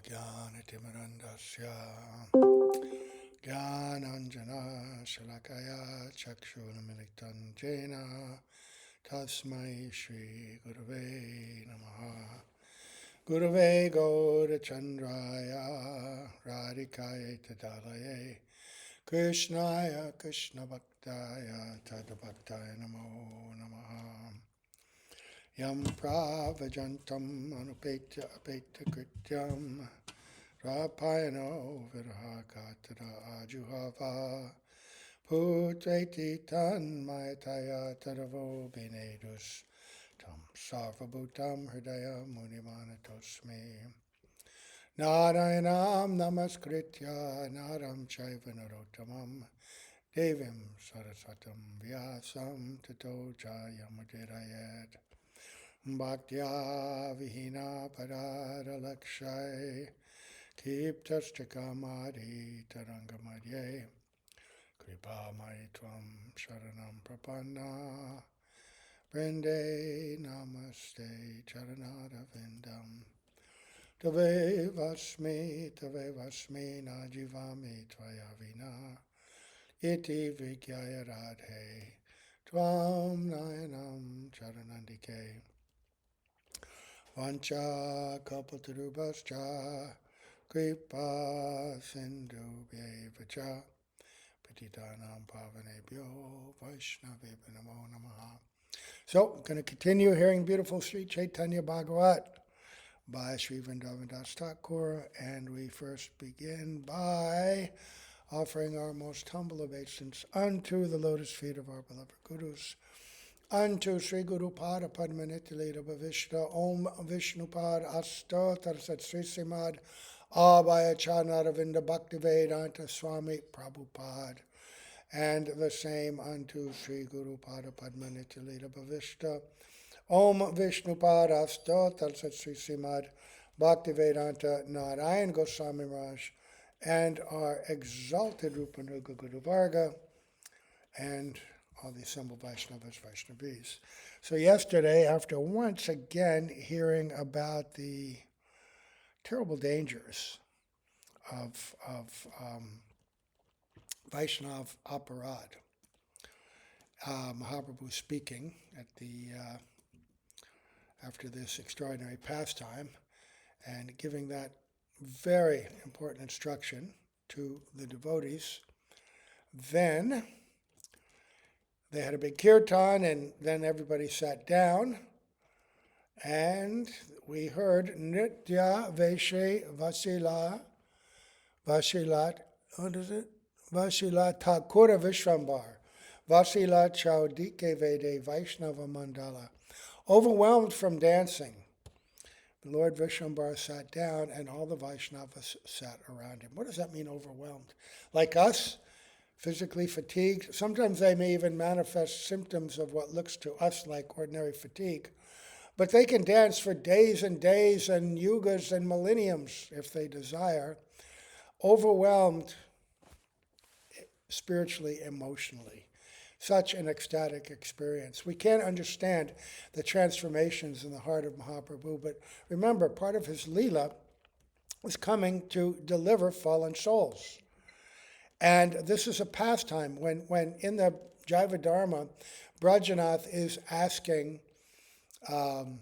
Jnanatimirandasya Jnananjana Shalakaya Chakshunamilitan Jena Tasmai Shri Gurave Namaha Gurave Gaurachandraya Radhikaya Tadalaye Krishnaya Krishna Bhaktaya Tadabhaktaya Namo Namaha Yam Pravajantam Anupetya Apetya Krityam Rapayano Virhakatara Ajuhava Putreti Tanmayataya Tadavo Binedus Tam Sarvabhutam Hridaya Munimanatosmi Narayanam Namaskritya Naram Chaiva Narottamam Devim Saraswatam Vyasam Tato Jayamudirayat Bhaktya Vihina Parara Lakshay Kiptaschakamari Tarangamadye Kripa Maritvam Sharanam Prapanna Vrinde Namaste Charanara Vindam Tave Vasmi Najivami Tvaya Vina Iti Vigyaya Radhe Tvam Nayanam Charanandike Vancha Kalpatarubhascha Kripa Sindhubhyevacha Patitanam Pavanebhyo Vaishnavebhyo Namo Namaha. So, going to continue hearing beautiful Sri Chaitanya Bhagavat by Sri Vrindavan Das Thakur, and we first begin by offering our most humble obeisance unto the lotus feet of our beloved Gurus, unto Sri Guru Pada Padmanitili Bhavishta Om Vishnupad Asta Tarsat Sri Simad Abhaya Chanaravinda Bhaktivedanta Swami Prabhupada, and the same unto Sri Guru Pada Padmanitili Bhavishta Om Vishnupad Asta Tarsat Sri Simad Bhaktivedanta Narayan Goswami Raj, and our exalted Rupanuga Guru Varga, and all the assembled Vaishnavas, Vaishnavis. So yesterday, after once again hearing about the terrible dangers of Vaishnav aparad, Mahaprabhu speaking at the after this extraordinary pastime and giving that very important instruction to the devotees. Then they had a big kirtan, and then everybody sat down, and we heard Nritya Veshe Vasilat, what is it? Vasilat Thakura Vishrambar, Vasilat Chaudike Vede Vaishnava Mandala. Overwhelmed from dancing, Lord Vishrambar sat down, and all the Vaishnavas sat around him. What does that mean, overwhelmed? Like us? Physically fatigued. Sometimes they may even manifest symptoms of what looks to us like ordinary fatigue. But they can dance for days and days and yugas and millenniums if they desire. Overwhelmed spiritually, emotionally. Such an ecstatic experience. We can't understand the transformations in the heart of Mahaprabhu, but remember, part of his Leela was coming to deliver fallen souls. And this is a pastime when in the Jaiva Dharma, Brajanath is asking Babaji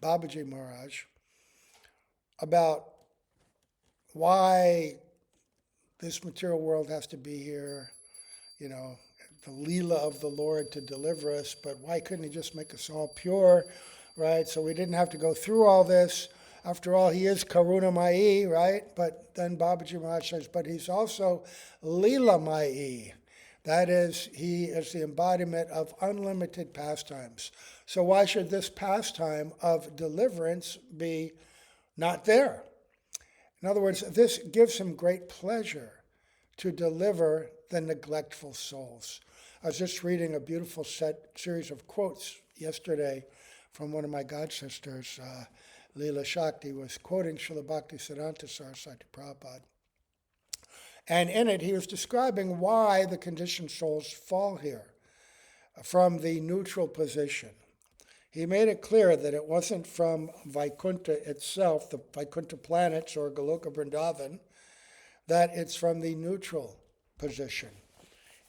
Maharaj about why this material world has to be here, the Leela of the Lord to deliver us, but why couldn't he just make us all pure, right? So we didn't have to go through all this. After all, he is Karunamayi, right? But then Babaji Maharaj says, but he's also Leelamayi. That is, he is the embodiment of unlimited pastimes. So why should this pastime of deliverance be not there? In other words, this gives him great pleasure to deliver the neglectful souls. I was just reading a beautiful series of quotes yesterday from one of my god sisters, Leela Shakti, was quoting Srila Bhakti Siddhanta Saraswati Prabhupada. And in it, he was describing why the conditioned souls fall here from the neutral position. He made it clear that it wasn't from Vaikuntha itself, the Vaikuntha planets or Goloka Vrindavan, that it's from the neutral position.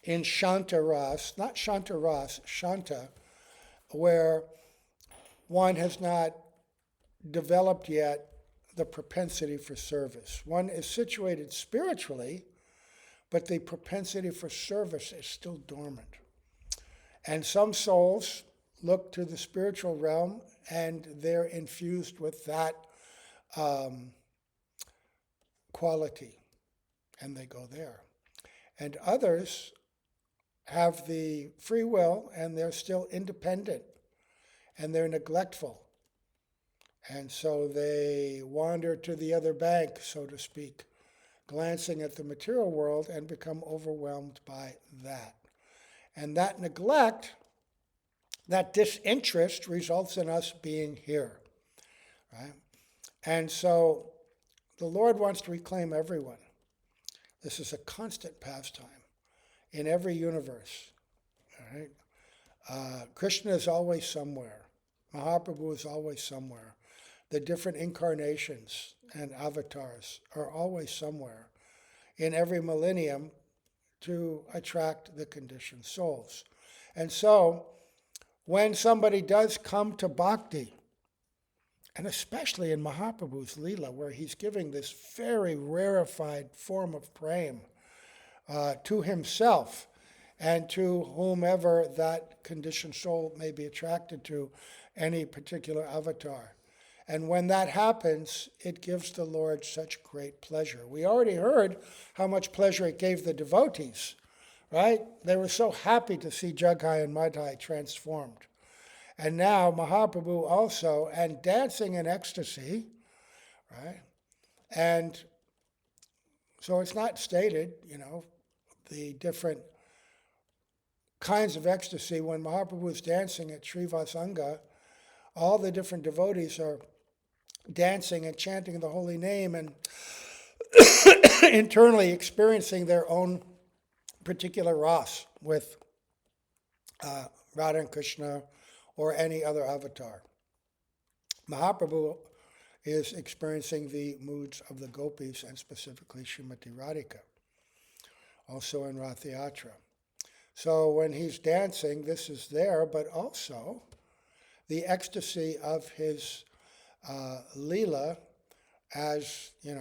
In Shanta Ras, not Shanta Ras, Shanta, where one has not developed yet the propensity for service. One is situated spiritually, but the propensity for service is still dormant. And some souls look to the spiritual realm and they're infused with that quality, and they go there. And others have the free will and they're still independent and they're neglectful. And so they wander to the other bank, so to speak, glancing at the material world and become overwhelmed by that. And that neglect, that disinterest results in us being here, right? And so the Lord wants to reclaim everyone. This is a constant pastime in every universe, all right? Krishna is always somewhere. Mahaprabhu is always somewhere. The different incarnations and avatars are always somewhere in every millennium to attract the conditioned souls. And so, when somebody does come to bhakti, and especially in Mahaprabhu's Leela, where he's giving this very rarefied form of prema to himself and to whomever that conditioned soul may be attracted to, any particular avatar. And when that happens, it gives the Lord such great pleasure. We already heard how much pleasure it gave the devotees, right? They were so happy to see Jagai and Madhai transformed. And now Mahaprabhu also, and dancing in ecstasy, right? And so it's not stated, the different kinds of ecstasy. When Mahaprabhu is dancing at Srivasanga, all the different devotees are dancing and chanting the holy name and internally experiencing their own particular ras with Radha and Krishna or any other avatar. Mahaprabhu is experiencing the moods of the gopis and specifically Srimati Radhika, also in Rath Yatra. So when he's dancing, this is there, but also the ecstasy of his Leela as, he's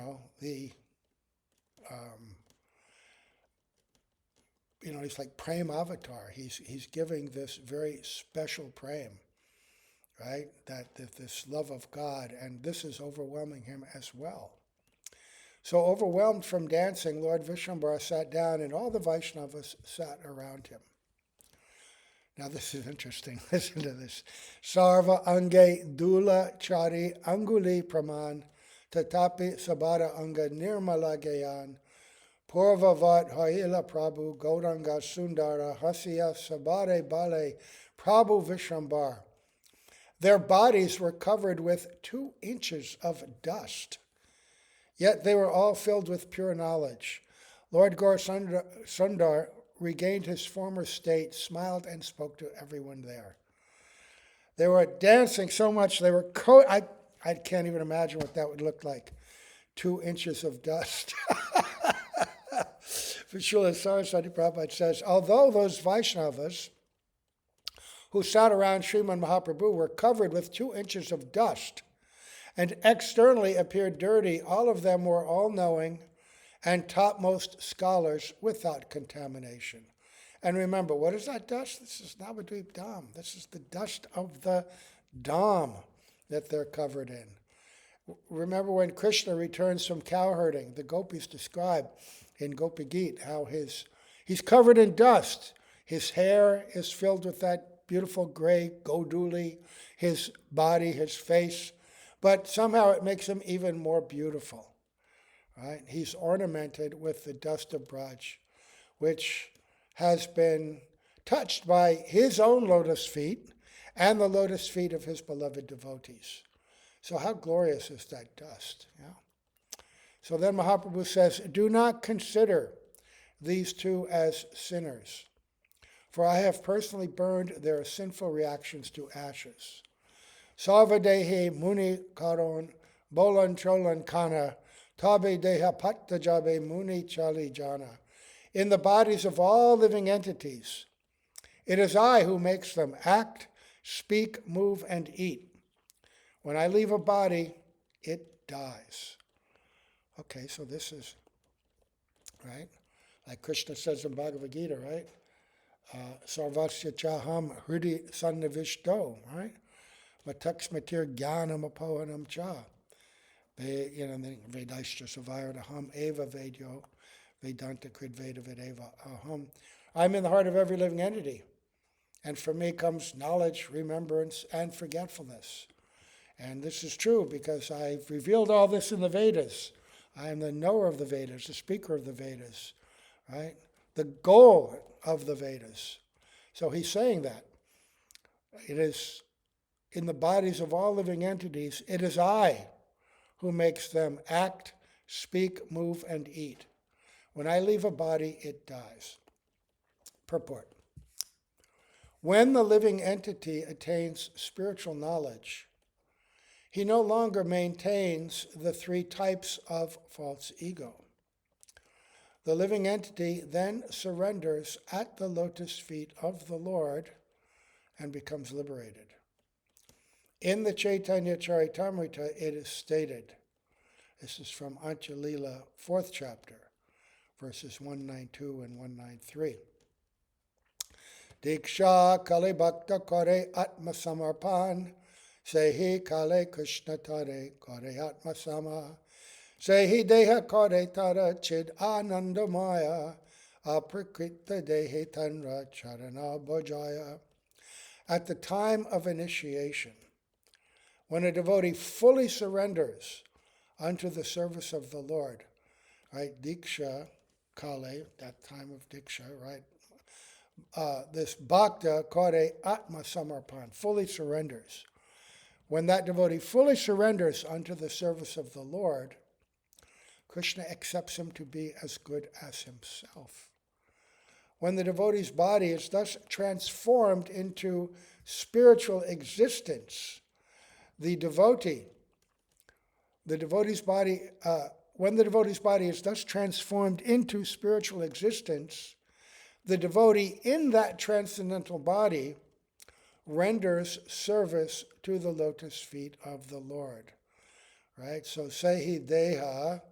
like prema avatar. He's giving this very special prema, right? That this love of God, and this is overwhelming him as well. So overwhelmed from dancing, Lord Vishwambara sat down and all the Vaishnavas sat around him. Now this is interesting. Listen to this. Sarva ange dula chari anguli praman tatapi sabara anga nirmala gayan purvavat haila prabhu gauranga sundara hasya sabare bale prabhu Vishwambar. Their bodies were covered with 2 inches of dust, yet they were all filled with pure knowledge. Lord Gaur Sundar regained his former state, smiled, and spoke to everyone there. They were dancing so much, they were I can't even imagine what that would look like. 2 inches of dust. Srila Saraswati Prabhupada says, although those Vaishnavas who sat around Sriman Mahaprabhu were covered with 2 inches of dust and externally appeared dirty, all of them were all-knowing and topmost scholars without contamination. And remember, what is that dust? This is Navadvip Dham. This is the dust of the Dham that they're covered in. Remember when Krishna returns from cow herding, the gopis describe in Gopi Geet how he's covered in dust. His hair is filled with that beautiful gray goduli, his body, his face, but somehow it makes him even more beautiful. Right? He's ornamented with the dust of Braj, which has been touched by his own lotus feet and the lotus feet of his beloved devotees. So how glorious is that dust? Yeah? So then Mahaprabhu says, do not consider these 2 as sinners, for I have personally burned their sinful reactions to ashes. Sarvadehi muni karon, bolan cholan kana, tabe deha patta jabe muni chali jana. In the bodies of all living entities, it is I who makes them act, speak, move, and eat. When I leave a body, it dies. Okay, so this is, right? Like Krishna says in Bhagavad Gita, right? Sarvasya chaham hridi sannavishto, right? Mataksmatir jnanam apohanam cha. Vedaishta savaraham eva vedyo vedanta krid veda vedeva aham. I'm in the heart of every living entity. And from me comes knowledge, remembrance, and forgetfulness. And this is true because I've revealed all this in the Vedas. I am the knower of the Vedas, the speaker of the Vedas, right? The goal of the Vedas. So he's saying that. It is in the bodies of all living entities, it is I who makes them act, speak, move, and eat. When I leave a body, it dies. Purport. When the living entity attains spiritual knowledge, he no longer maintains the three types of false ego. The living entity then surrenders at the lotus feet of the Lord and becomes liberated. In the Chaitanya Charitamrita, it is stated, this is from Antya-lila, 4th chapter, verses 192 and 193. Diksha kale bhakta kare atma samarpan, sehi kale Krishna tare kare atma sama, sehi deha kare tara chid anandamaya, aprakrita dehe tanra charana bhajaya. At the time of initiation, when a devotee fully surrenders unto the service of the Lord, right? Diksha kale, that time of diksha, right? This bhakta kare atma samarpan, fully surrenders. When that devotee fully surrenders unto the service of the Lord, Krishna accepts him to be as good as himself. When the devotee's body is thus transformed into spiritual existence, when the devotee's body is thus transformed into spiritual existence, the devotee in that transcendental body renders service to the lotus feet of the Lord. Right? So sehi deha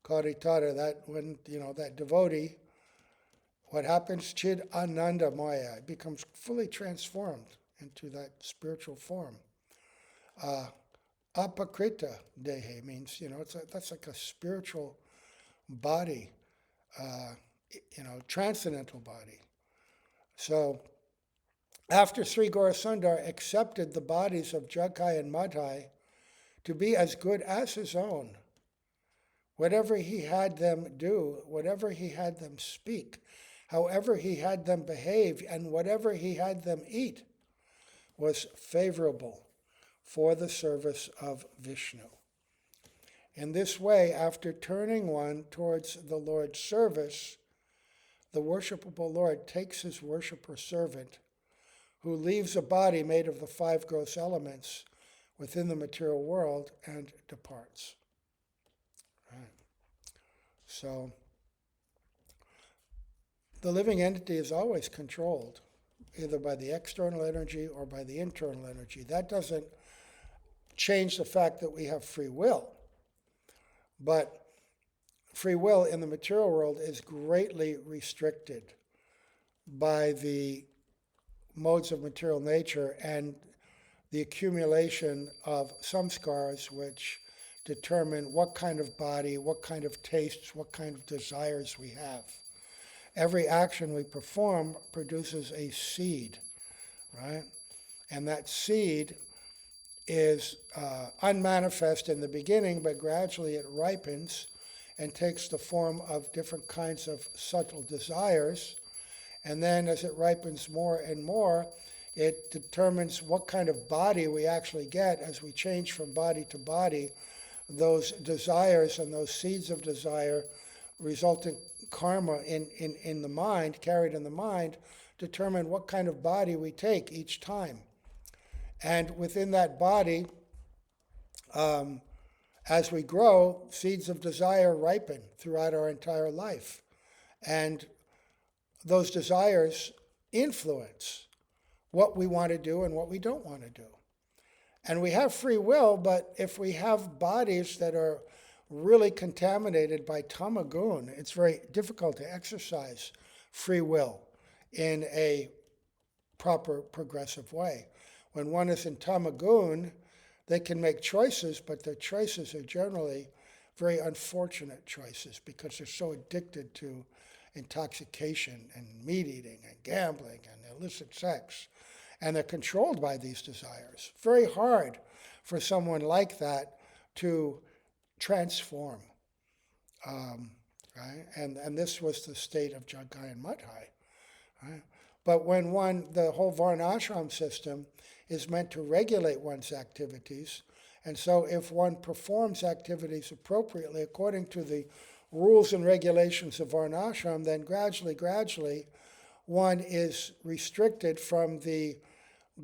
karitara, that when that devotee, what happens? Chid ananda maya, it becomes fully transformed into that spiritual form. Apakrita dehe means, that's like a spiritual body, transcendental body. So after Sri Gaurasundar accepted the bodies of Jagai and Madhai to be as good as his own, whatever he had them do, whatever he had them speak, however he had them behave, and whatever he had them eat was favorable for the service of Vishnu. In this way, after turning one towards the Lord's service, the worshipable Lord takes his worshiper servant, who leaves a body made of the 5 gross elements within the material world and departs. Right. So, the living entity is always controlled, either by the external energy or by the internal energy. That doesn't change the fact that we have free will. But free will in the material world is greatly restricted by the modes of material nature and the accumulation of samskars which determine what kind of body, what kind of tastes, what kind of desires we have. Every action we perform produces a seed, right? And that seed is unmanifest in the beginning, but gradually it ripens and takes the form of different kinds of subtle desires. And then as it ripens more and more, it determines what kind of body we actually get as we change from body to body. Those desires and those seeds of desire, resulting karma in the mind, carried in the mind, determine what kind of body we take each time. And within that body, as we grow, seeds of desire ripen throughout our entire life. And those desires influence what we want to do and what we don't want to do. And we have free will, but if we have bodies that are really contaminated by tamagun, it's very difficult to exercise free will in a proper progressive way. When one is in tamagun, they can make choices, but their choices are generally very unfortunate choices because they're so addicted to intoxication and meat eating and gambling and illicit sex. And they're controlled by these desires. Very hard for someone like that to transform. Right? And this was the state of Jagai and Madhai. Right? But when the whole Varnashram system is meant to regulate one's activities, and so if one performs activities appropriately according to the rules and regulations of Varnashram, then gradually, one is restricted from the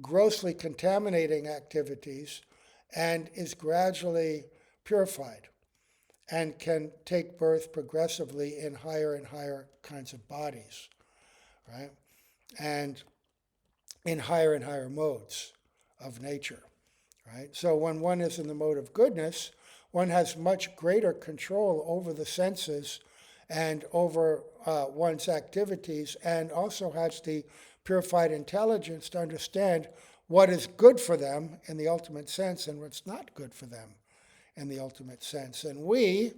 grossly contaminating activities and is gradually purified and can take birth progressively in higher and higher kinds of bodies, right? And in higher and higher modes of nature, right? So when one is in the mode of goodness, one has much greater control over the senses and over one's activities, and also has the purified intelligence to understand what is good for them in the ultimate sense and what's not good for them in the ultimate sense. And we,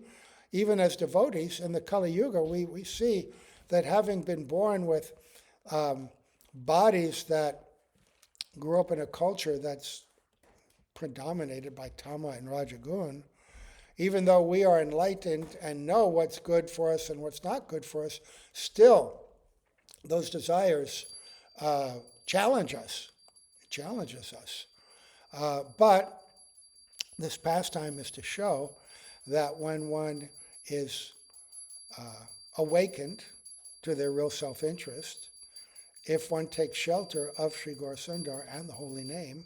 even as devotees in the Kali Yuga, we see that having been born with bodies that grew up in a culture that's predominated by Tama and Rajagun, even though we are enlightened and know what's good for us and what's not good for us, still those desires challenges us. But this pastime is to show that when one is awakened to their real self-interest, if one takes shelter of Sri Gaurasundar and the holy name,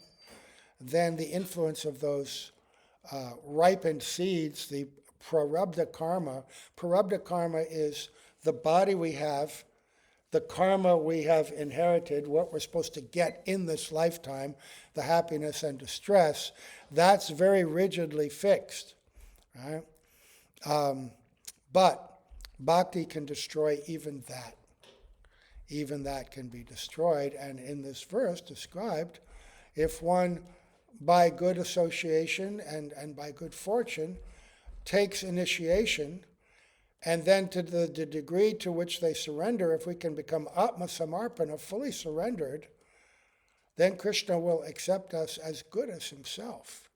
then the influence of those ripened seeds, the prarabdha karma is the body we have, the karma we have inherited, what we're supposed to get in this lifetime, the happiness and distress, that's very rigidly fixed, right? But bhakti can destroy even that. Even that can be destroyed, and in this verse described, if one, by good association and by good fortune, takes initiation, and then to the degree to which they surrender, if we can become Atma Samarpana, fully surrendered, then Krishna will accept us as good as himself.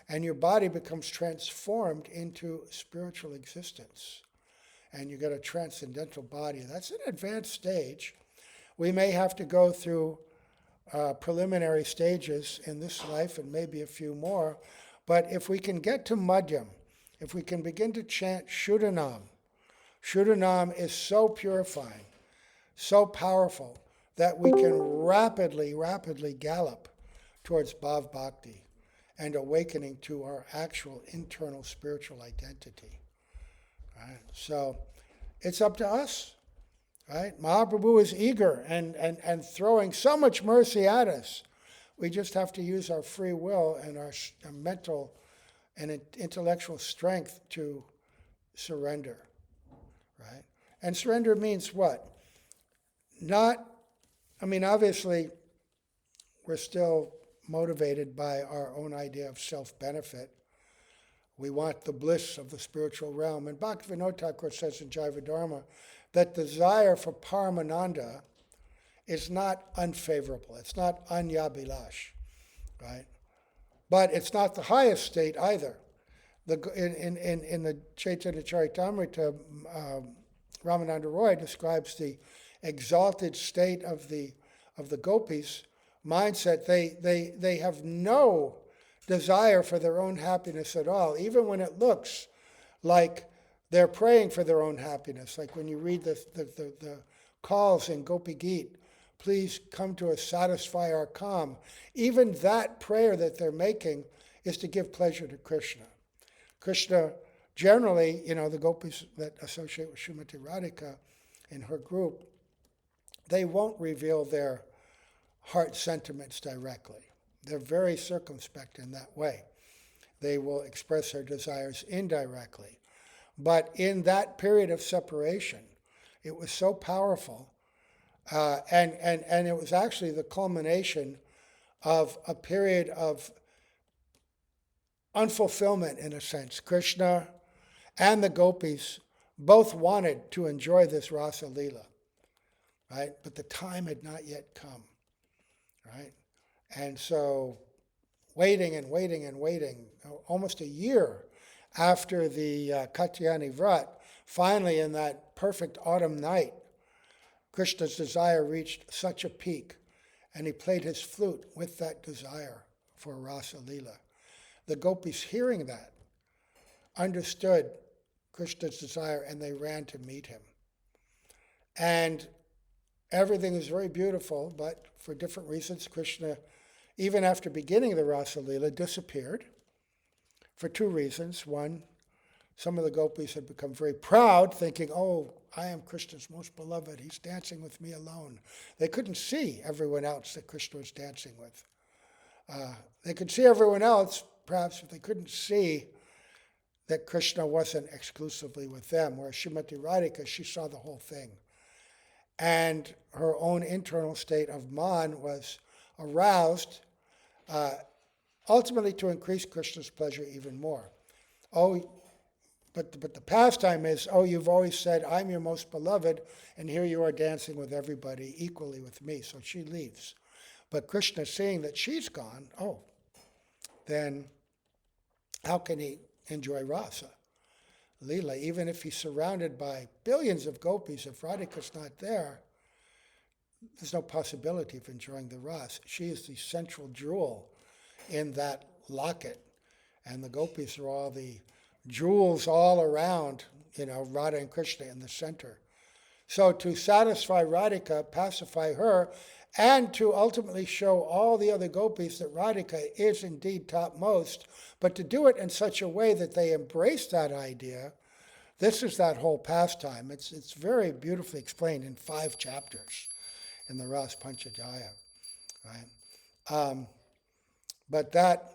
And your body becomes transformed into spiritual existence. And you get a transcendental body. That's an advanced stage. We may have to go through preliminary stages in this life and maybe a few more, but if we can get to Madhyam, if we can begin to chant Shuddhanam, Shuddhanam is so purifying, so powerful, that we can rapidly gallop towards Bhav Bhakti and awakening to our actual internal spiritual identity. Right? So it's up to us. Right? Mahaprabhu is eager and throwing so much mercy at us. We just have to use our free will and our mental and intellectual strength to surrender. Right? And surrender means what? Obviously, we're still motivated by our own idea of self-benefit. We want the bliss of the spiritual realm. And Bhaktivinoda Thakur says in Jaiva Dharma that desire for Paramananda is not unfavorable. It's not anyabhilash, right? But it's not the highest state either. In the Chaitanya Charitamrita, Ramananda Roy describes the exalted state of the gopis' mindset. They have no desire for their own happiness at all, even when it looks like they're praying for their own happiness. Like when you read the calls in Gopi Geet, please come to us, satisfy our calm. Even that prayer that they're making is to give pleasure to Krishna. Krishna, generally, the gopis that associate with Srimati Radhika in her group, they won't reveal their heart sentiments directly. They're very circumspect in that way. They will express their desires indirectly. But in that period of separation, it was so powerful, and it was actually the culmination of a period of unfulfillment, in a sense. Krishna and the gopis both wanted to enjoy this Rasa Leela, right? But the time had not yet come, right? And so waiting and waiting and waiting, almost a year after the Katyayani Vrat, finally in that perfect autumn night, Krishna's desire reached such a peak, and he played his flute with that desire for Rasa Leela. The gopis, hearing that, understood Krishna's desire, and they ran to meet him. And everything is very beautiful, but for different reasons, Krishna, even after beginning the Rasa Leela, disappeared for two reasons. One, some of the gopis had become very proud, thinking, oh, I am Krishna's most beloved. He's dancing with me alone. They couldn't see everyone else that Krishna was dancing with. They could see everyone else, perhaps, but they couldn't see that Krishna wasn't exclusively with them, whereas Srimati Radhika, she saw the whole thing. And her own internal state of man was aroused, ultimately to increase Krishna's pleasure even more. But the pastime is, you've always said, I'm your most beloved, and here you are dancing with everybody equally with me. So she leaves. But Krishna, seeing that she's gone, then how can he enjoy Rasa Leela? Even if he's surrounded by billions of gopis, if Radhika's not there, there's no possibility of enjoying the Ras. She is the central jewel in that locket. And the gopis are all the jewels all around, Radha and Krishna in the center. So to satisfy Radhika, pacify her, and to ultimately show all the other gopis that Radhika is indeed topmost, but to do it in such a way that they embrace that idea, this is that whole pastime. It's very beautifully explained in 5 chapters in the Ras Panchadhyaya, right? But that,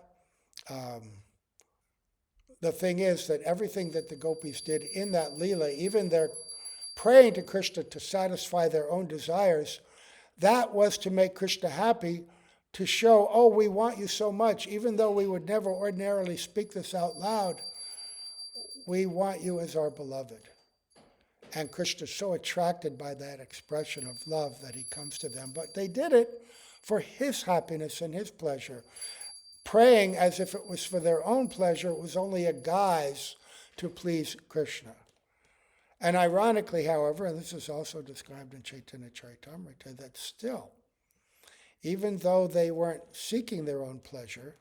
the thing is that everything that the gopis did in that Leela, even their praying to Krishna to satisfy their own desires, that was to make Krishna happy, to show, we want you so much, even though we would never ordinarily speak this out loud, we want you as our beloved. And Krishna is so attracted by that expression of love that he comes to them. But they did it for his happiness and his pleasure. Praying as if it was for their own pleasure, it was only a guise to please Krishna. And ironically, however, and this is also described in Chaitanya Charitamrita, that still, even though they weren't seeking their own pleasure,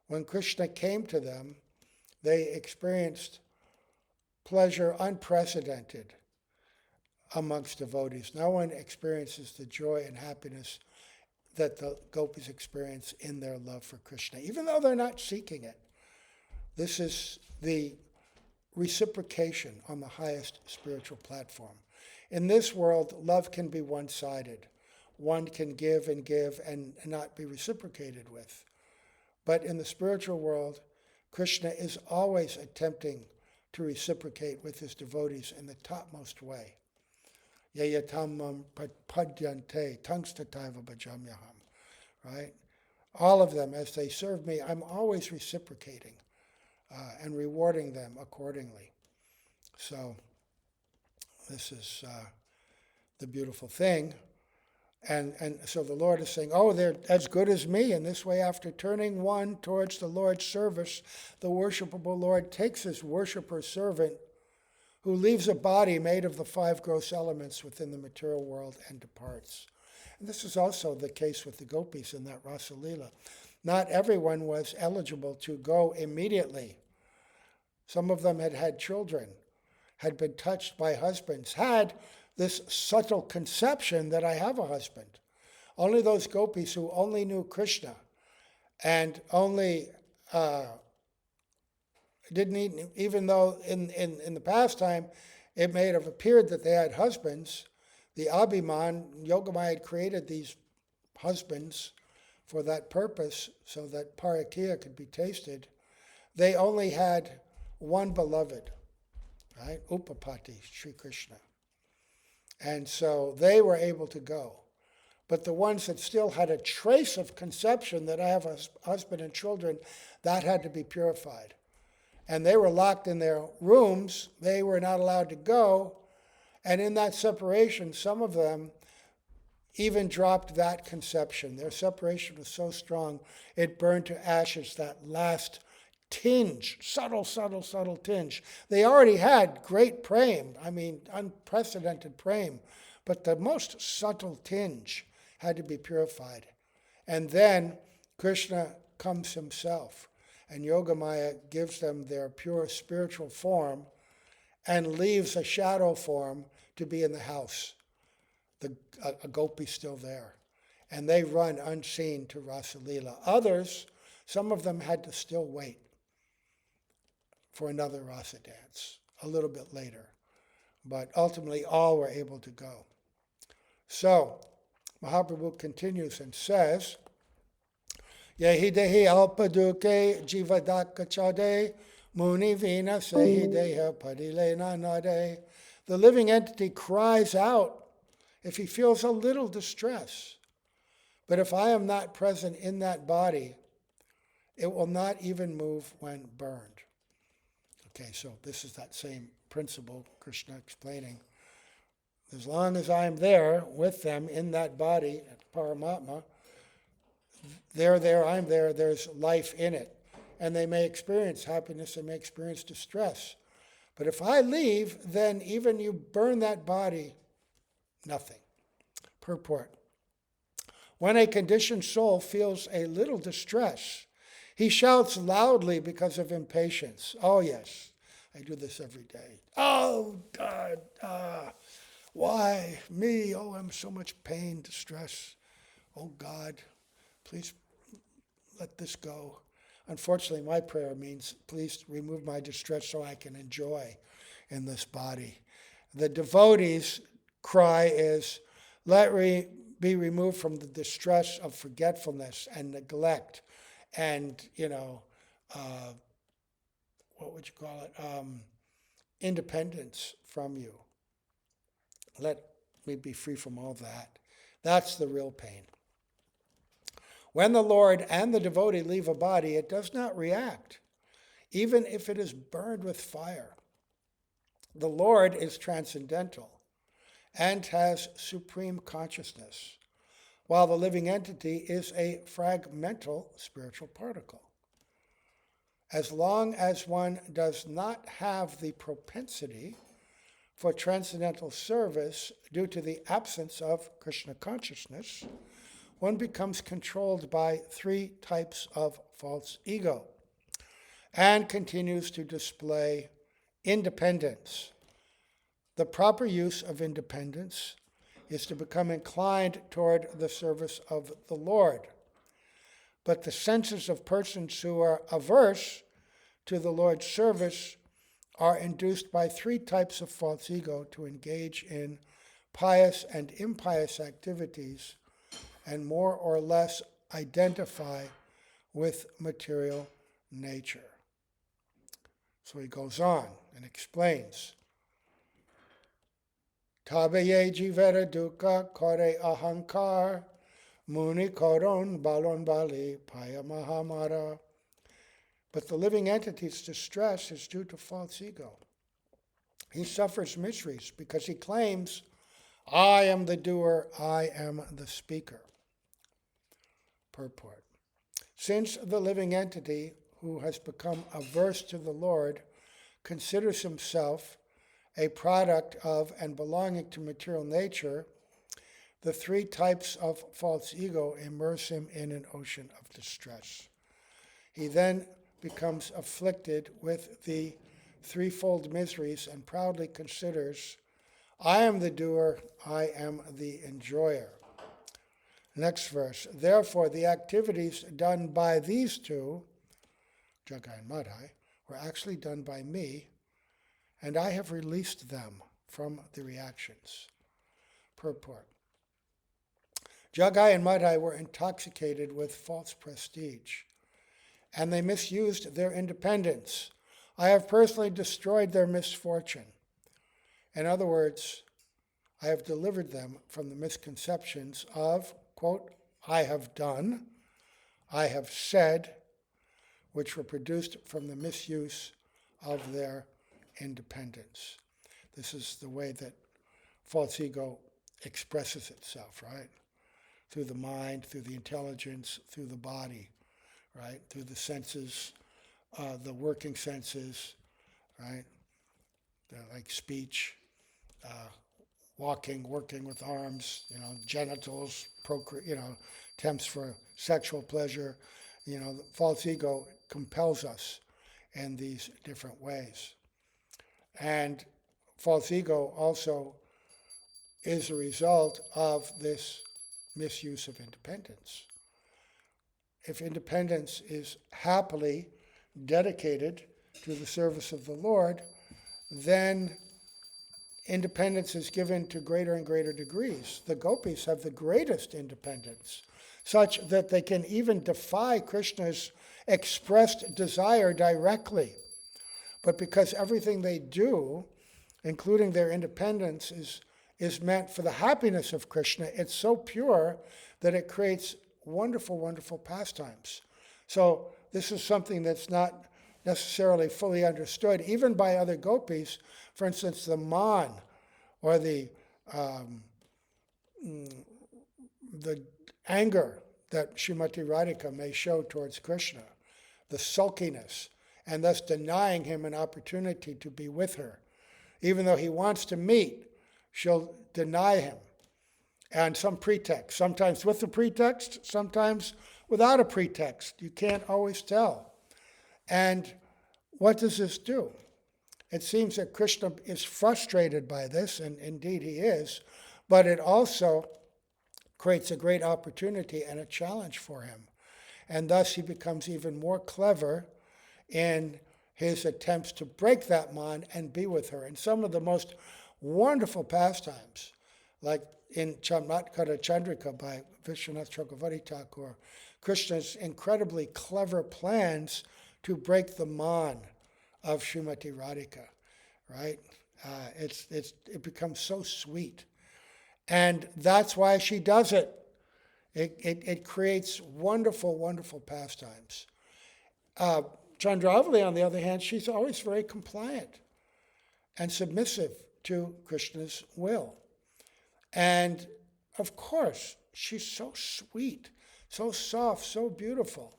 when Krishna came to them, they experienced pleasure unprecedented amongst devotees. No one experiences the joy and happiness that the gopis experience in their love for Krishna, even though they're not seeking it. This is the reciprocation on the highest spiritual platform. In this world, love can be one-sided. One can give and not be reciprocated with. But in the spiritual world, Krishna is always attempting to reciprocate with his devotees in the topmost way. Yayatamam padyante tangstataiva bhajamyaham. Right? All of them, as they serve me, I'm always reciprocating and rewarding them accordingly. So this is the beautiful thing. And so the Lord is saying, they're as good as me. In this way, after turning one towards the Lord's service, the worshipable Lord takes his worshiper servant who leaves a body made of the 5 gross elements within the material world and departs. And this is also the case with the gopis in that Rasa Leela. Not everyone was eligible to go immediately. Some of them had had children, had been touched by husbands, had this subtle conception that I have a husband. Only those gopis who only knew Krishna and only didn't, even though in the pastime it may have appeared that they had husbands, the Abhiman, Yogamaya had created these husbands for that purpose so that parakya could be tasted. They only had one beloved, right? Upapati, Sri Krishna. And so they were able to go. But the ones that still had a trace of conception that I have a husband and children, that had to be purified. And they were locked in their rooms. They were not allowed to go. And in that separation, some of them even dropped that conception. Their separation was so strong, it burned to ashes that last tinge, subtle tinge. They already had great prem, unprecedented prem, but the most subtle tinge had to be purified. And then Krishna comes himself, and Yogamaya gives them their pure spiritual form and leaves a shadow form to be in the house. A gopi still there. And they run unseen to Rasa Leela. Others, some of them had to still wait for another Rasa dance a little bit later. But ultimately, all were able to go. So, Mahaprabhu continues and says, Yehi dehi alpaduke jivadakachade muni vina sehi deha padile nanade. The living entity cries out if he feels a little distress. But if I am not present in that body, it will not even move when burned. Okay, so this is that same principle Krishna explaining. As long as I am there with them in that body, Paramatma, they're there, I'm there, there's life in it. And they may experience happiness, they may experience distress. But if I leave, then even you burn that body, nothing. Purport. When a conditioned soul feels a little distress, he shouts loudly because of impatience. Oh yes, I do this every day. Oh God, why me? Oh, I'm so much pain, distress. Oh God, please let this go. Unfortunately, my prayer means, please remove my distress so I can enjoy in this body. The devotee's cry is, let be removed from the distress of forgetfulness and neglect and, what would you call it? Independence from you. Let me be free from all that. That's the real pain. When the Lord and the devotee leave a body, it does not react, even if it is burned with fire. The Lord is transcendental and has supreme consciousness, while the living entity is a fragmental spiritual particle. As long as one does not have the propensity for transcendental service due to the absence of Krishna consciousness, one becomes controlled by three types of false ego and continues to display independence. The proper use of independence is to become inclined toward the service of the Lord. But the senses of persons who are averse to the Lord's service are induced by three types of false ego to engage in pious and impious activities and more or less identify with material nature. So he goes on and explains. Tabaye jivera dukkha kore ahankar muni koron balon bali paya mahamara. But the living entity's distress is due to false ego. He suffers miseries because he claims, I am the doer, I am the speaker. Purport. Since the living entity who has become averse to the Lord considers himself a product of and belonging to material nature, the three types of false ego immerse him in an ocean of distress. He then becomes afflicted with the threefold miseries and proudly considers, I am the doer, I am the enjoyer. Next verse. Therefore, the activities done by these two, Jagai and Madhai, were actually done by me, and I have released them from the reactions. Purport. Jagai and Madhai were intoxicated with false prestige, and they misused their independence. I have personally destroyed their misfortune. In other words, I have delivered them from the misconceptions of, quote, I have done, I have said, which were produced from the misuse of their independence. This is the way that false ego expresses itself, right? Through the mind, through the intelligence, through the body, right? Through the senses, the working senses, right? Like speech, walking, working with arms, genitals, attempts for sexual pleasure. The false ego compels us in these different ways. And false ego also is a result of this misuse of independence. If independence is happily dedicated to the service of the Lord, then independence is given to greater and greater degrees. The gopis have the greatest independence, such that they can even defy Krishna's expressed desire directly. But because everything they do, including their independence, is meant for the happiness of Krishna, it's so pure that it creates wonderful, wonderful pastimes. So this is something that's not necessarily fully understood, even by other gopis. For instance, the man, or the anger that Srimati Radhika may show towards Krishna, the sulkiness, and thus denying him an opportunity to be with her. Even though he wants to meet, she'll deny him. And some pretext, sometimes with a pretext, sometimes without a pretext. You can't always tell. And what does this do? It seems that Krishna is frustrated by this, and indeed he is, but it also creates a great opportunity and a challenge for him. And thus he becomes even more clever in his attempts to break that man and be with her. And some of the most wonderful pastimes, like in Chamatkara Chandrika by Vishwanath Chakravarti Thakur, Krishna's incredibly clever plans to break the man of Srimati Radhika, right? It becomes so sweet. And that's why she does it. It creates wonderful, wonderful pastimes. Chandravali, on the other hand, she's always very compliant and submissive to Krishna's will. And of course, she's so sweet, so soft, so beautiful,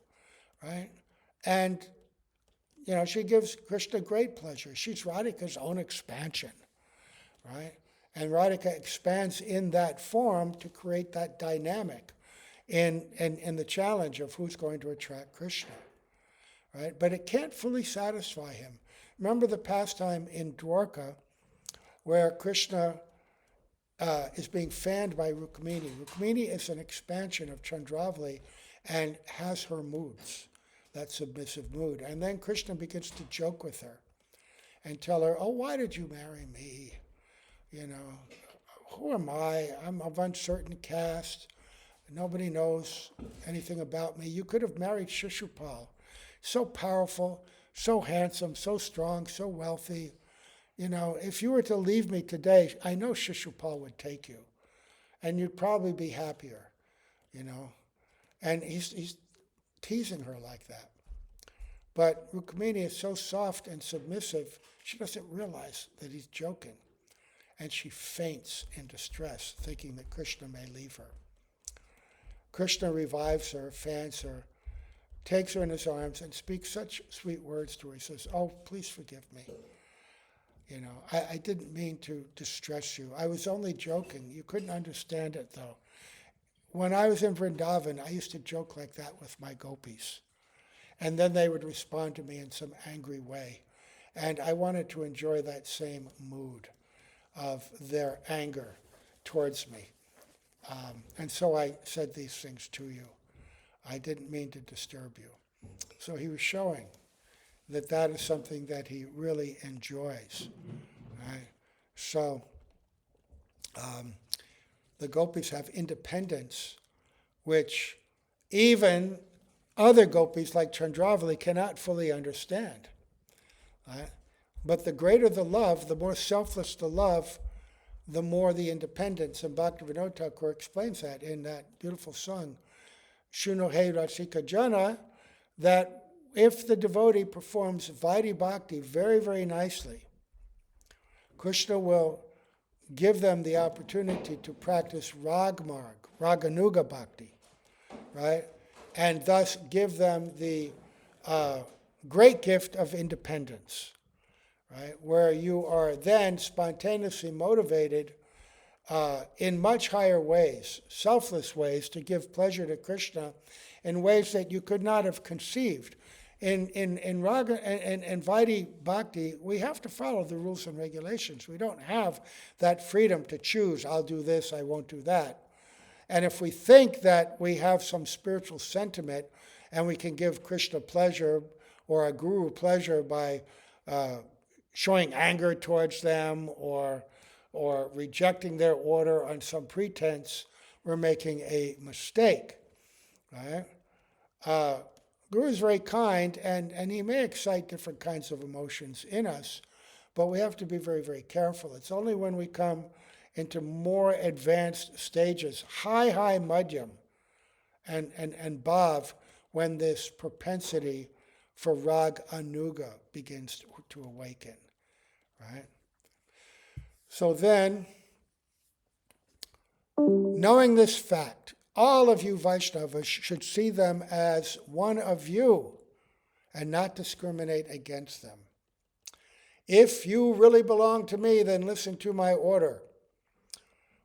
right? And she gives Krishna great pleasure. She's Radhika's own expansion, right? And Radhika expands in that form to create that dynamic in the challenge of who's going to attract Krishna, right? But it can't fully satisfy him. Remember the pastime in Dwarka where Krishna is being fanned by Rukmini. Rukmini is an expansion of Chandravali and has her moods, that submissive mood. And then Krishna begins to joke with her and tell her, oh, why did you marry me? Who am I? I'm of uncertain caste. Nobody knows anything about me. You could have married Shishupal. So powerful, so handsome, so strong, so wealthy. If you were to leave me today, I know Shishupal would take you. And you'd probably be happier, And he's teasing her like that. But Rukmini is so soft and submissive, she doesn't realize that he's joking. And she faints in distress, thinking that Krishna may leave her. Krishna revives her, fans her, takes her in his arms, and speaks such sweet words to her. He says, oh, please forgive me. I didn't mean to distress you. I was only joking. You couldn't understand it, though. When I was in Vrindavan, I used to joke like that with my gopis. And then they would respond to me in some angry way. And I wanted to enjoy that same mood. of their anger towards me. And so I said these things to you. I didn't mean to disturb you. So he was showing that that is something that he really enjoys. Right? So the gopis have independence, which even other gopis like Chandravali cannot fully understand. Right? But the greater the love, the more selfless the love, the more the independence. And Bhaktivinoda Thakur explains that in that beautiful song, Shuno He Rasika Jana, that if the devotee performs Vaidhi Bhakti very, very nicely, Krishna will give them the opportunity to practice Ragmarg, Raganuga Bhakti, right? And thus give them the great gift of independence, right? Where you are then spontaneously motivated in much higher ways, selfless ways, to give pleasure to Krishna in ways that you could not have conceived. In Raga and Vaidhi Bhakti, we have to follow the rules and regulations. We don't have that freedom to choose, I'll do this, I won't do that. And if we think that we have some spiritual sentiment and we can give Krishna pleasure or a guru pleasure by showing anger towards them or rejecting their order on some pretense, we're making a mistake. Right? Guru is very kind, and he may excite different kinds of emotions in us, but we have to be very, very careful. It's only when we come into more advanced stages, high madhyam, and bhav, when this propensity for rag anuga begins to awaken. Right? So then, knowing this fact, all of you Vaishnavas should see them as one of you and not discriminate against them. If you really belong to me, then listen to my order.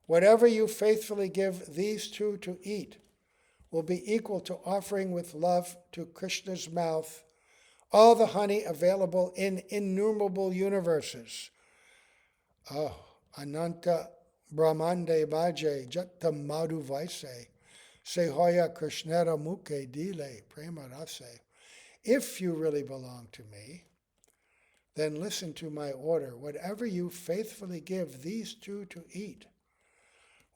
Whatever you faithfully give these two to eat will be equal to offering with love to Krishna's mouth all the honey available in innumerable universes. Oh, Ananta Brahmande Bhaje Jatta Madhu Vaise Sehoya Krishnera Mukhe Dile Prema Rase. If you really belong to me, then listen to my order. Whatever you faithfully give these two to eat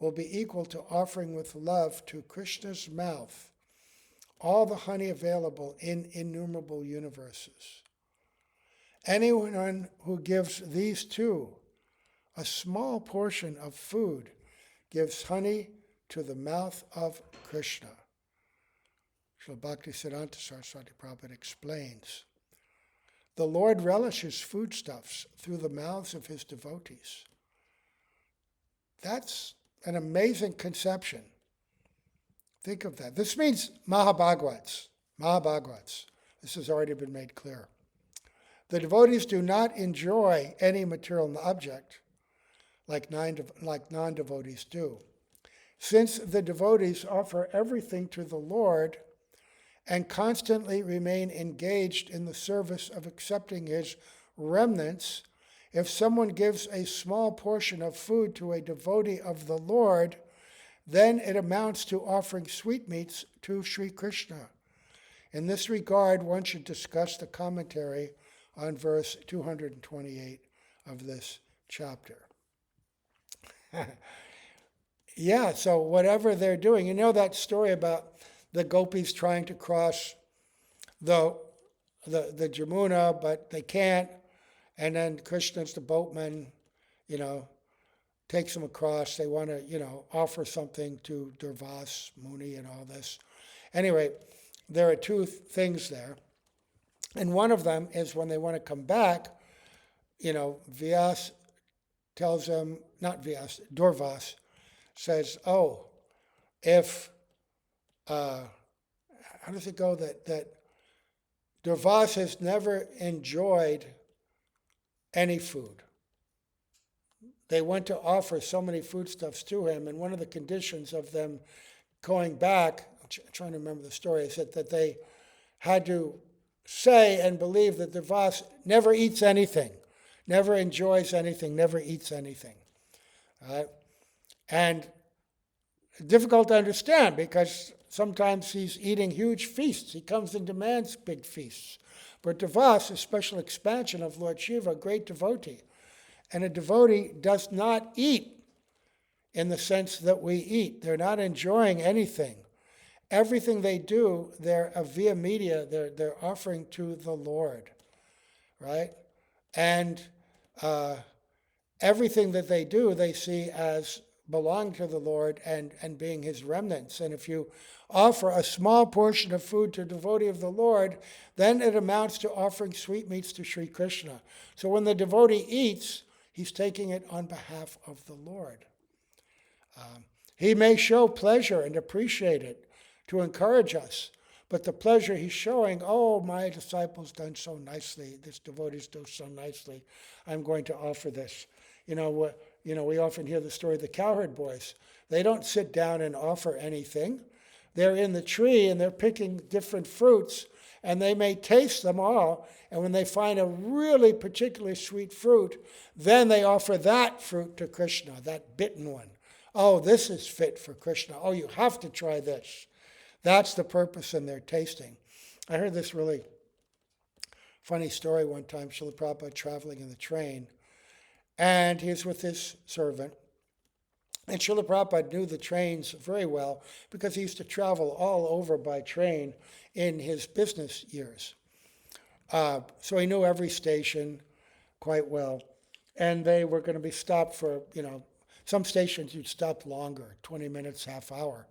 will be equal to offering with love to Krishna's mouth all the honey available in innumerable universes. Anyone who gives these two a small portion of food gives honey to the mouth of Krishna. Srila Bhaktisiddhanta Saraswati Prabhupada explains, the Lord relishes foodstuffs through the mouths of his devotees. That's an amazing conception. Think of that. This means mahqbhagavats. This has already been made clear. The devotees do not enjoy any material object like non-devotees do. Since the devotees offer everything to the Lord and constantly remain engaged in the service of accepting his remnants, if someone gives a small portion of food to a devotee of the Lord, then it amounts to offering sweetmeats to Sri Krishna. In this regard, one should discuss the commentary on verse 228 of this chapter. Yeah, so whatever they're doing, you know that story about the gopis trying to cross the Jamuna, but they can't, and then Krishna's the boatman, takes them across. They want to, offer something to Durvas Muni and all this. Anyway, there are two things there. And one of them is when they want to come back, Vyas tells them, not Vyas, Durvas says, if, how does it go, that Durvas has never enjoyed any food. They went to offer so many foodstuffs to him, and one of the conditions of them going back, I'm trying to remember the story, is that they had to say and believe that Durvas never eats anything, never enjoys anything, never eats anything. right? And difficult to understand because sometimes he's eating huge feasts. He comes and demands big feasts. But Devas, a special expansion of Lord Shiva, a great devotee. And a devotee does not eat in the sense that we eat. They're not enjoying anything. Everything they do, they're a via media, they're offering to the Lord, right? And everything that they do, they see as belonging to the Lord and being his remnants. And if you offer a small portion of food to a devotee of the Lord, then it amounts to offering sweetmeats to Sri Krishna. So when the devotee eats, he's taking it on behalf of the Lord. He may show pleasure and appreciate it to encourage us, but the pleasure he's showing, oh, my disciple's done so nicely, this devotee's done so nicely, I'm going to offer this. We often hear the story of the cowherd boys. They don't sit down and offer anything. They're in the tree and they're picking different fruits, and they may taste them all, and when they find a really particularly sweet fruit, then they offer that fruit to Krishna, that bitten one. Oh, this is fit for Krishna. Oh, you have to try this. That's the purpose in their tasting. I heard this really funny story one time, Srila Prabhupada traveling in the train, and he was with his servant. And Srila Prabhupada knew the trains very well because he used to travel all over by train in his business years. So he knew every station quite well. And they were going to be stopped for, some stations you'd stop longer, 20 minutes, half hour,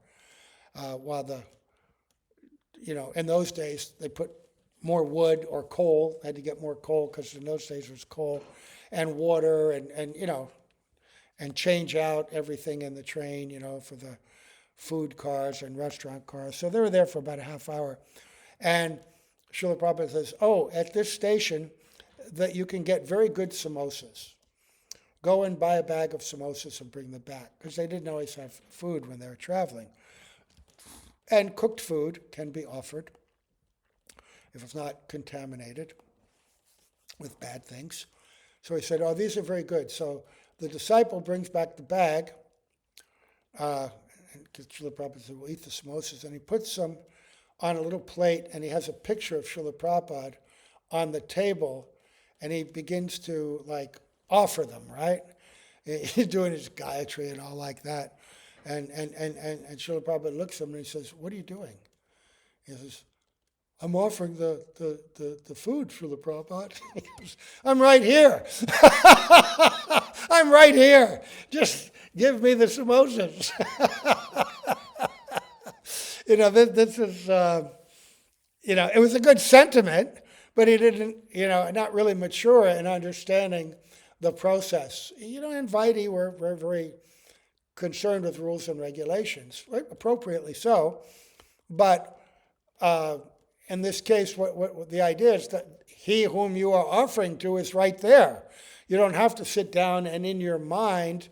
while in those days they put more wood or coal, had to get more coal because in those days it was coal, and water and change out everything in the train, for the food cars and restaurant cars. So they were there for about a half hour. And Srila Prabhupada says, at this station that you can get very good samosas. Go and buy a bag of samosas and bring them back, because they didn't always have food when they were traveling. And cooked food can be offered if it's not contaminated with bad things. So he said, these are very good. So the disciple brings back the bag, because Srila Prabhupada said, we'll eat the samosas, and he puts them on a little plate, and he has a picture of Srila Prabhupada on the table, and he begins to offer them, right? He's doing his Gayatri and all like that. And Srila Prabhupada looks at him and he says, what are you doing? He says, I'm offering the food, Srila Prabhupada. He goes, I'm right here. I'm right here. Just give me the samosas. This is, it was a good sentiment, but he didn't, not really mature in understanding the process. In Vaidhi, we're very concerned with rules and regulations, right? Appropriately so. But in this case, what the idea is that he whom you are offering to is right there. You don't have to sit down and in your mind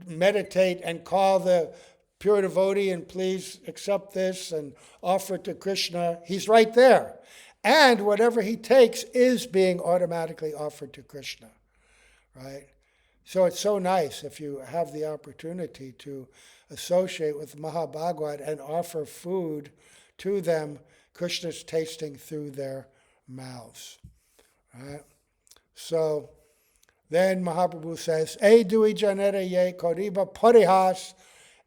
meditate and call the pure devotee and please accept this and offer it to Krishna. He's right there. And whatever he takes is being automatically offered to Krishna. Right? So it's so nice if you have the opportunity to associate with mahqbhagavata and offer food to them, Krishna's tasting through their mouths. Right? So then Mahaprabhu says, Edu janera ye koriba parihas,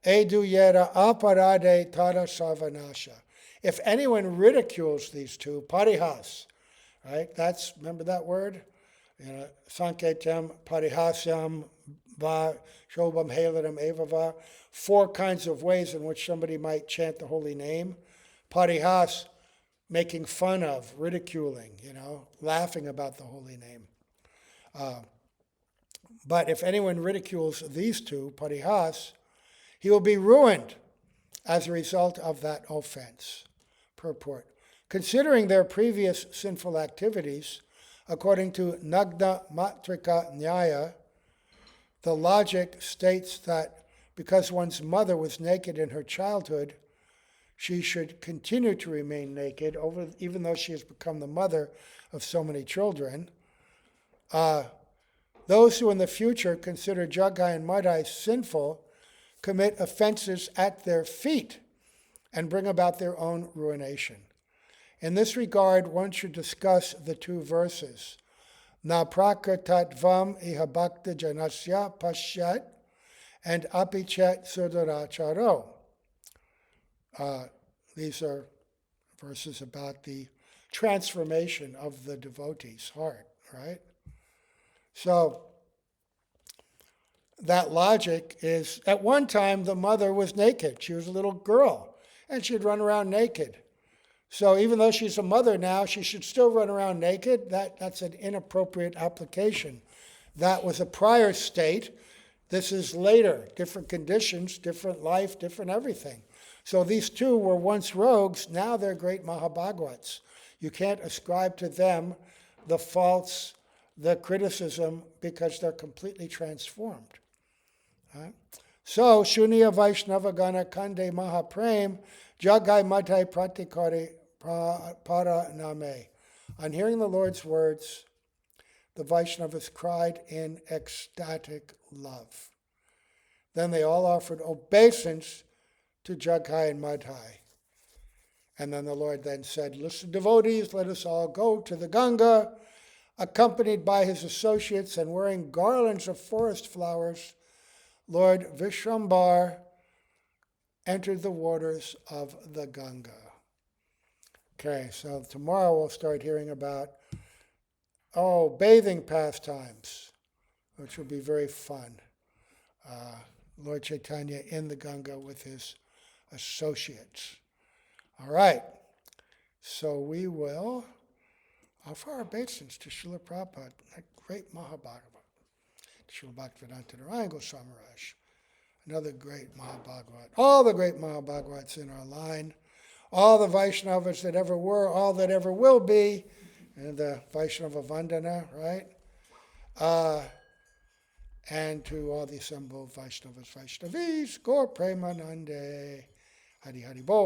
edu yera aparade tada savanasha. If anyone ridicules these two, parihas, right? Remember that word? Sanketyam, parihasyam, va, shobham, helaram, evava. 4 kinds of ways in which somebody might chant the holy name. Parihas, making fun of, ridiculing, laughing about the holy name. But if anyone ridicules these two, parihas, he will be ruined as a result of that offense. Purport. Considering their previous sinful activities, according to Nagda Matrika Nyaya, the logic states that because one's mother was naked in her childhood, she should continue to remain naked, even though she has become the mother of so many children. Those who in the future consider Jagai and Madhai sinful commit offenses at their feet and bring about their own ruination. In this regard, one should discuss the two verses. Na prakrtatvam iha bhakta janasya pashyat and apichat suduracharo. These are verses about the transformation of the devotee's heart, right? So that logic is, at one time the mother was naked. She was a little girl, and she'd run around naked. So even though she's a mother now, she should still run around naked. That's an inappropriate application. That was a prior state. This is later. Different conditions, different life, different everything. So these two were once rogues. Now they're great mahqbhagavats. You can't ascribe to them the criticism, because they're completely transformed. Right? So, Shunya Vaishnava Gana Kande Mahaprem Jagai Madhai Pratikari Para Name. On hearing the Lord's words, the Vaishnavas cried in ecstatic love. Then they all offered obeisance to Jagai and Madhai. And then the Lord then said, listen, devotees, let us all go to the Ganga. Accompanied by his associates and wearing garlands of forest flowers, Lord Vishrambar entered the waters of the Ganga. Okay, so tomorrow we'll start hearing about, bathing pastimes, which will be very fun. Lord Chaitanya in the Ganga with his associates. All right, so we will offer our obeisance to Srila Prabhupada, that great Mahabhagavata, Srila Bhaktivedanta Narayan Goswami Maharaj, another great Mahabhagavat. All the great Mahabhagavats in our line, all the Vaishnavas that ever were, all that ever will be, and the Vaishnava Vandana, right? And to all the assembled Vaishnavas, Vaishnavis, Gaur Premanande, Hari Hari Bol.